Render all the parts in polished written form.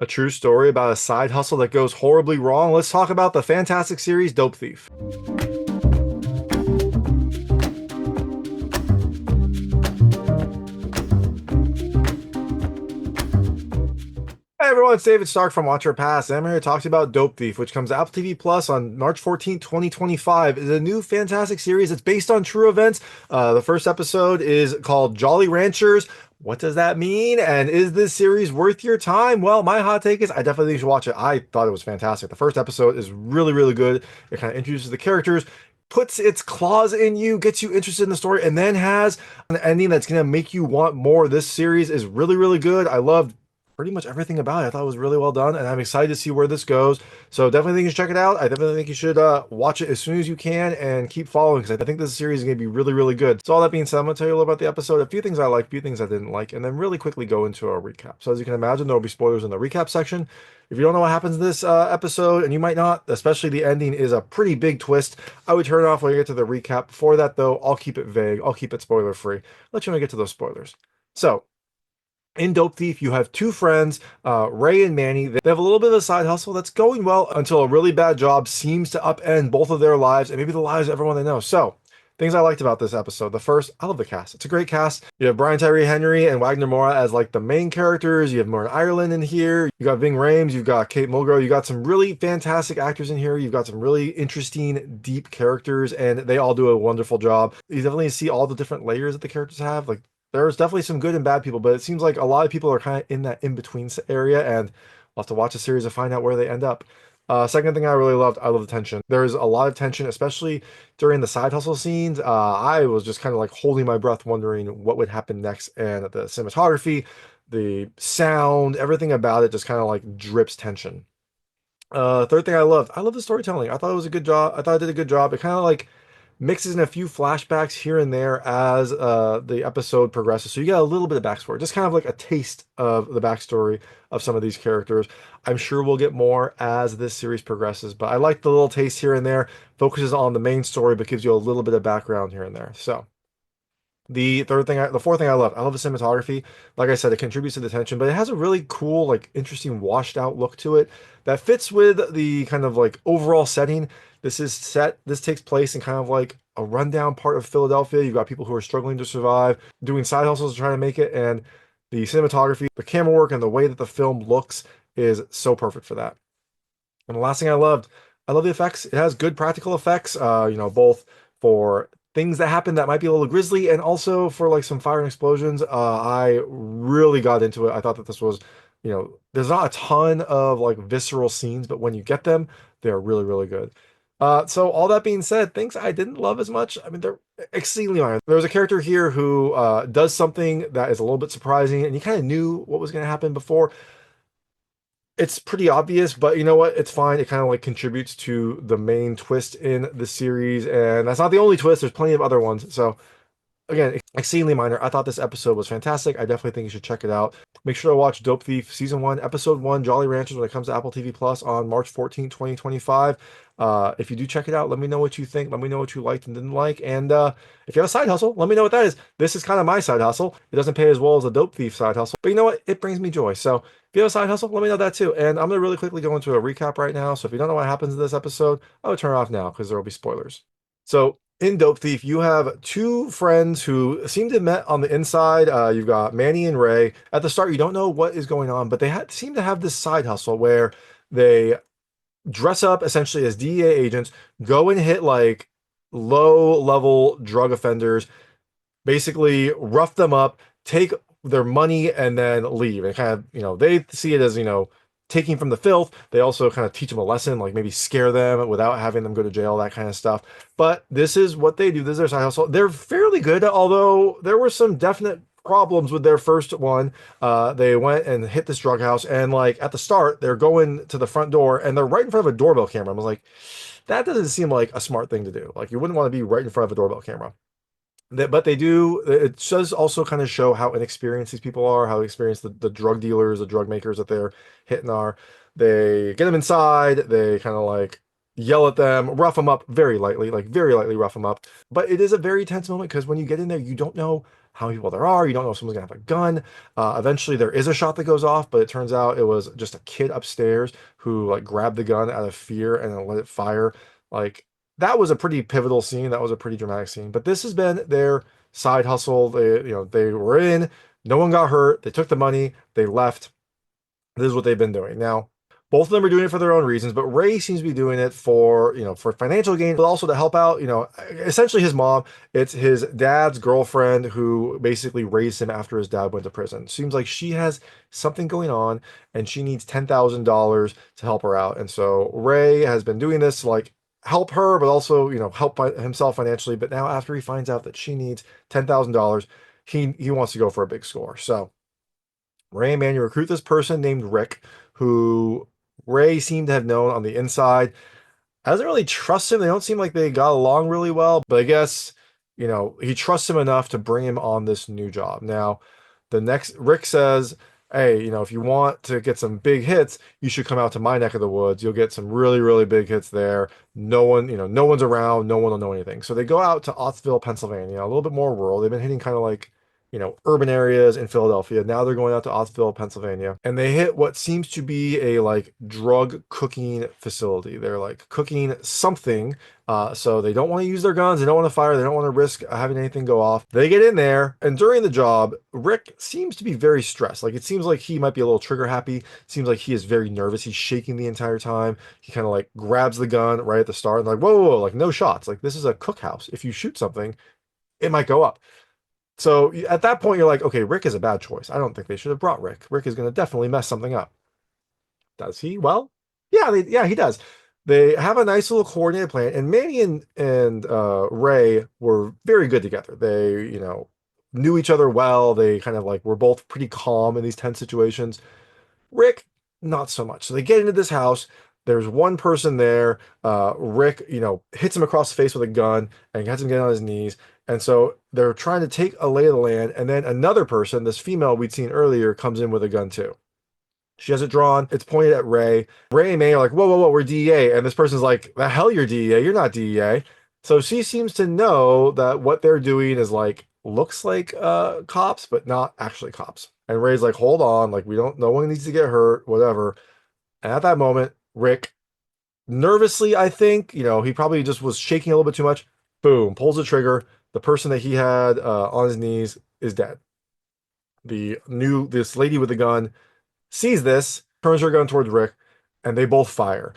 A true story about a side hustle that goes horribly wrong. Let's talk about the fantastic series Dope Thief. Hey everyone, it's David Stark from Watcher Pass. I'm here to talk to you about Dope Thief, which comes to Apple TV Plus on March 14th, 2025. It's a new fantastic series. It's based on true events. The first episode is called Jolly Ranchers. What does that mean? And is this series worth your time? Well, my hot take is I definitely think you should watch it. I thought it was fantastic. The first episode is really, really good. It kind of introduces the characters, puts its claws in you, gets you interested in the story, and then has an ending that's going to make you want more. This series is really, really good. I loved pretty much everything about it. I thought it was really well done, and I'm excited to see where this goes. So definitely think you should check it out. I definitely think you should watch it as soon as you can and keep following, because I think this series is going to be really, really good. So all that being said, I'm going to tell you a little about the episode, a few things I like, a few things I didn't like, and then really quickly go into a recap. So as you can imagine, there will be spoilers in the recap section. If you don't know what happens in this episode, and you might not, especially the ending is a pretty big twist, I would turn it off when you get to the recap. Before that, though, I'll keep it vague. I'll keep it spoiler-free. Let you know when I get to those spoilers. So, in Dope Thief, you have two friends, Ray and Manny. They have a little bit of a side hustle that's going well until a really bad job seems to upend both of their lives and maybe the lives of everyone they know. So, things I liked about this episode. The first, I love the cast. It's a great cast. You have Brian Tyree Henry and Wagner Moura as like the main characters. You have Marin Ireland in here. You got Ving Rhames. You've got Kate Mulgrew. You got some really fantastic actors in here. You've got some really interesting, deep characters, and they all do a wonderful job. You definitely see all the different layers that the characters have. Like, there's definitely some good and bad people, but it seems like a lot of people are kind of in that in-between area, and we'll have to watch the series to find out where they end up. Second thing I really loved, I love the tension. There's a lot of tension, especially during the side hustle scenes. I was just kind of like holding my breath, wondering what would happen next, and the cinematography, the sound, everything about it just kind of like drips tension. Third thing I love the storytelling. I thought it was a good job. I thought it did a good job. It kind of like mixes in a few flashbacks here and there as the episode progresses. So you get a little bit of backstory, just kind of like a taste of the backstory of some of these characters. I'm sure we'll get more as this series progresses, but I like the little taste here and there, focuses on the main story, but gives you a little bit of background here and there. So the fourth thing I love the cinematography. Like I said, it contributes to the tension, but it has a really cool, like interesting washed out look to it that fits with the kind of like overall setting. This takes place in kind of like a rundown part of Philadelphia. You've got people who are struggling to survive, doing side hustles to try to make it, and the cinematography, the camera work, and the way that the film looks is so perfect for that. And the last thing I love the effects. It has good practical effects, both for things that happen that might be a little grisly and also for like some fire and explosions. I really got into it. I thought that this was, there's not a ton of like visceral scenes, but when you get them, they're really, really good. So all that being said, things I didn't love as much. I mean, they're exceedingly minor. There's a character here who does something that is a little bit surprising, and you kind of knew what was going to happen before. It's pretty obvious, but you know what? It's fine. It kind of like contributes to the main twist in the series, and that's not the only twist. There's plenty of other ones. So again, exceedingly minor. I thought this episode was fantastic. I definitely think you should check it out. Make sure to watch Dope Thief Season 1, Episode 1, Jolly Ranchers when it comes to Apple TV Plus on March 14th, 2025. If you do check it out, let me know what you think. Let me know what you liked and didn't like. And if you have a side hustle, let me know what that is. This is kind of my side hustle. It doesn't pay as well as a Dope Thief side hustle, but you know what? It brings me joy. So if you have a side hustle, let me know that too. And I'm going to really quickly go into a recap right now. So if you don't know what happens in this episode, I would turn it off now because there will be spoilers. So in Dope Thief, you have two friends who seem to have met on the inside. You've got Manny and Ray. At the start, you don't know what is going on, but they seem to have this side hustle where they dress up essentially as DEA agents, go and hit like low-level drug offenders, basically rough them up, take their money, and then leave. And kind of, they see it as, taking from the filth. They also kind of teach them a lesson, like maybe scare them without having them go to jail, that kind of stuff. But this is what they do. This is their side hustle. They're fairly good, although there were some definite problems with their first one. They went and hit this drug house, and like at the start, they're going to the front door, and they're right in front of a doorbell camera. I was like, that doesn't seem like a smart thing to do. Like, you wouldn't want to be right in front of a doorbell camera. But they do, it does also kind of show how inexperienced these people are, how experienced the drug dealers, the drug makers that they're hitting are. They get them inside, they kind of like yell at them, rough them up very lightly, like very lightly rough them up. But it is a very tense moment because when you get in there, you don't know how many people there are. You don't know if someone's gonna have a gun. Eventually, there is a shot that goes off, but it turns out it was just a kid upstairs who like grabbed the gun out of fear and then let it fire. Like that was a pretty pivotal scene. That was a pretty dramatic scene. But this has been their side hustle. They were in. No one got hurt. They took the money. They left. This is what they've been doing. Now, both of them are doing it for their own reasons, but Ray seems to be doing it for, for financial gain, but also to help out, essentially his mom. It's his dad's girlfriend who basically raised him after his dad went to prison. Seems like she has something going on and she needs $10,000 to help her out. And so Ray has been doing this to like help her, but also, help himself financially. But now after he finds out that she needs $10,000, he wants to go for a big score. So Ray and Manny recruit this person named Rick, who Ray seemed to have known on the inside. Doesn't really trust him. They don't seem like they got along really well, but I guess, he trusts him enough to bring him on this new job. Now, the next Rick says, hey, if you want to get some big hits, you should come out to my neck of the woods. You'll get some really, really big hits there. No one's around. No one will know anything. So they go out to Ottsville, Pennsylvania, a little bit more rural. They've been hitting kind of like urban areas in Philadelphia. Now they're going out to Ottsville, Pennsylvania, and they hit what seems to be a like drug cooking facility. They're like cooking something. So they don't want to use their guns. They don't want to fire. They don't want to risk having anything go off. They get in there, and during the job, Rick seems to be very stressed. Like it seems like he might be a little trigger happy. Seems like he is very nervous. He's shaking the entire time. He kind of like grabs the gun right at the start and like, whoa, whoa, whoa, like no shots. Like this is a cookhouse. If you shoot something, it might go up. So at that point, you're like, okay, Rick is a bad choice. I don't think they should have brought Rick. Rick is going to definitely mess something up. Does he? Well, yeah, he does. They have a nice little coordinated plan, and Manny and Ray were very good together. They, knew each other well. They kind of like were both pretty calm in these tense situations. Rick, not so much. So they get into this house. There's one person there. Rick, hits him across the face with a gun and gets him getting on his knees. And so they're trying to take a lay of the land. And then another person, this female we'd seen earlier, comes in with a gun too. She has it drawn. It's pointed at Ray. Ray and May are like, whoa, whoa, whoa, we're DEA. And this person's like, the hell you're DEA. You're not DEA. So she seems to know that what they're doing is like, looks like cops, but not actually cops. And Ray's like, hold on. Like, no one needs to get hurt, whatever. And at that moment, Rick, nervously, I think, he probably just was shaking a little bit too much. Boom, pulls the trigger. The person that he had on his knees is dead. This lady with the gun sees this, turns her gun towards Rick, and they both fire.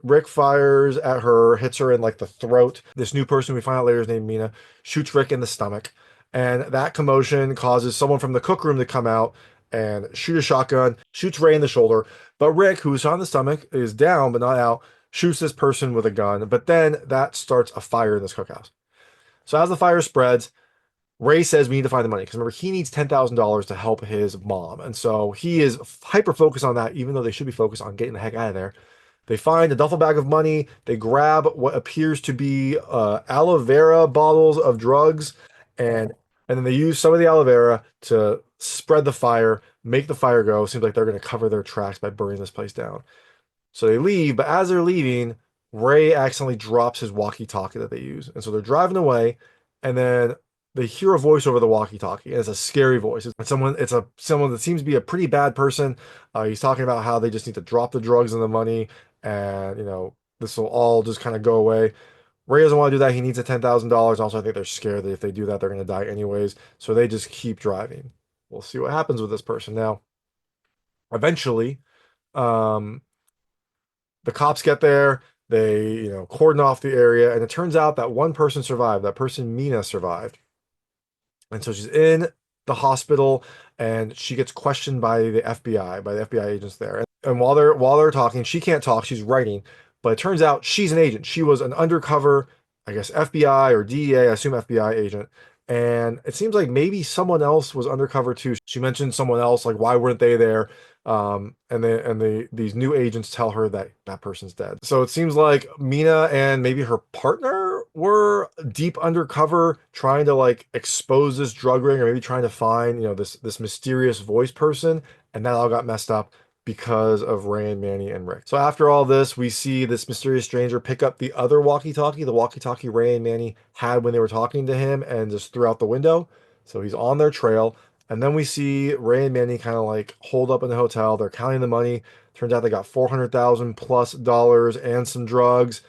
Rick fires at her, hits her in like the throat. This new person we find out later is named Mina, shoots Rick in the stomach. And that commotion causes someone from the cook room to come out and shoot a shotgun, shoots Ray in the shoulder. But Rick, who's shot in the stomach, is down but not out, shoots this person with a gun. But then that starts a fire in this cookhouse. So as the fire spreads, Ray says we need to find the money because remember he needs $10,000 to help his mom, and so he is hyper focused on that, even though they should be focused on getting the heck out of there. They find a duffel bag of money. They grab what appears to be aloe vera bottles of drugs, and then they use some of the aloe vera to spread the fire, make the fire go. Seems like they're going to cover their tracks by burning this place down. So they leave, but as they're leaving, Ray accidentally drops his walkie-talkie that they use. And so they're driving away, and then they hear a voice over the walkie-talkie, and it's a scary voice. It's someone that seems to be a pretty bad person. He's talking about how they just need to drop the drugs and the money, and this will all just kind of go away. Ray doesn't want to do that. He needs the $10,000. Also, I think they're scared that if they do that, they're going to die anyways. So they just keep driving. We'll see what happens with this person. Now, eventually, the cops get there. They, cordon off the area, and it turns out that one person survived. That person, Mina, survived. And so she's in the hospital, and she gets questioned by the FBI, by the FBI agents there. And while they're talking, she can't talk. She's writing, but it turns out she's an agent. She was an undercover, I guess, FBI or DEA, I assume FBI agent. And it seems like maybe someone else was undercover too. She mentioned someone else, like why weren't they there? These new agents tell her that that person's dead. So it seems like Mina and maybe her partner were deep undercover trying to like expose this drug ring, or maybe trying to find, this mysterious voice person, and that all got messed up. because of Rand, Manny, and Rick. So after all this, we see this mysterious stranger pick up the other walkie-talkie, the walkie-talkie Ray and Manny had when they were talking to him, and just threw out the window. So he's on their trail. And then we see Ray and Manny kind of like hold up in the hotel. They're counting the money. Turns out they got 400,000 plus dollars and some drugs.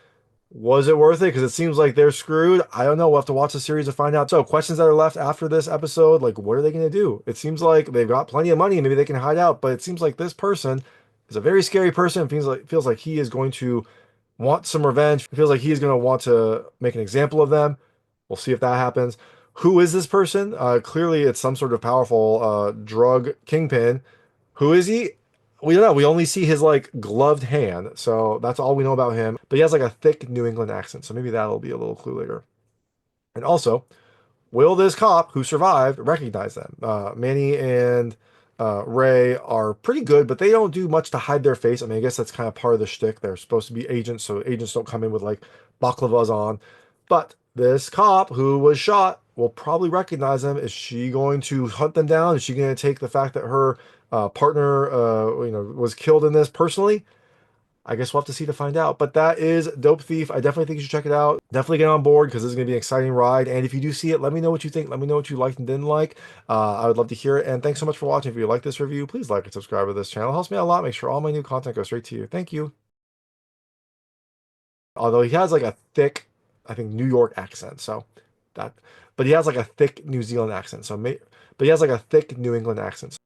Was it worth it? Because it seems like they're screwed. I don't know. We'll have to watch the series to find out. So, questions that are left after this episode, like, what are they going to do? It seems like they've got plenty of money. Maybe they can hide out, but it seems like this person is a very scary person. It feels like he is going to want some revenge. It feels like he is going to want to make an example of them. We'll see if that happens. Who is this person? Clearly, it's some sort of powerful drug kingpin. Who is he? We don't know. We only see his like gloved hand, so that's all we know about him. But he has like a thick New England accent, so maybe that'll be a little clue later. And also, will this cop who survived recognize them? Manny and Ray are pretty good, but they don't do much to hide their face. I mean, I guess that's kind of part of the shtick. They're supposed to be agents, so agents don't come in with like baklavas on. But this cop who was shot will probably recognize them. Is she going to hunt them down? Is she going to take the fact that her partner, was killed in this personally? I guess we'll have to see to find out. But that is Dope Thief. I definitely think you should check it out. Definitely get on board because this is going to be an exciting ride. And if you do see it, let me know what you think. Let me know what you liked and didn't like. I would love to hear it. And thanks so much for watching. If you like this review, please like and subscribe to this channel. It helps me out a lot. Make sure all my new content goes straight to you. Thank you. Although he has like a thick, I think, New York accent. So that, but he has like a thick New Zealand accent. But he has like a thick New England accent.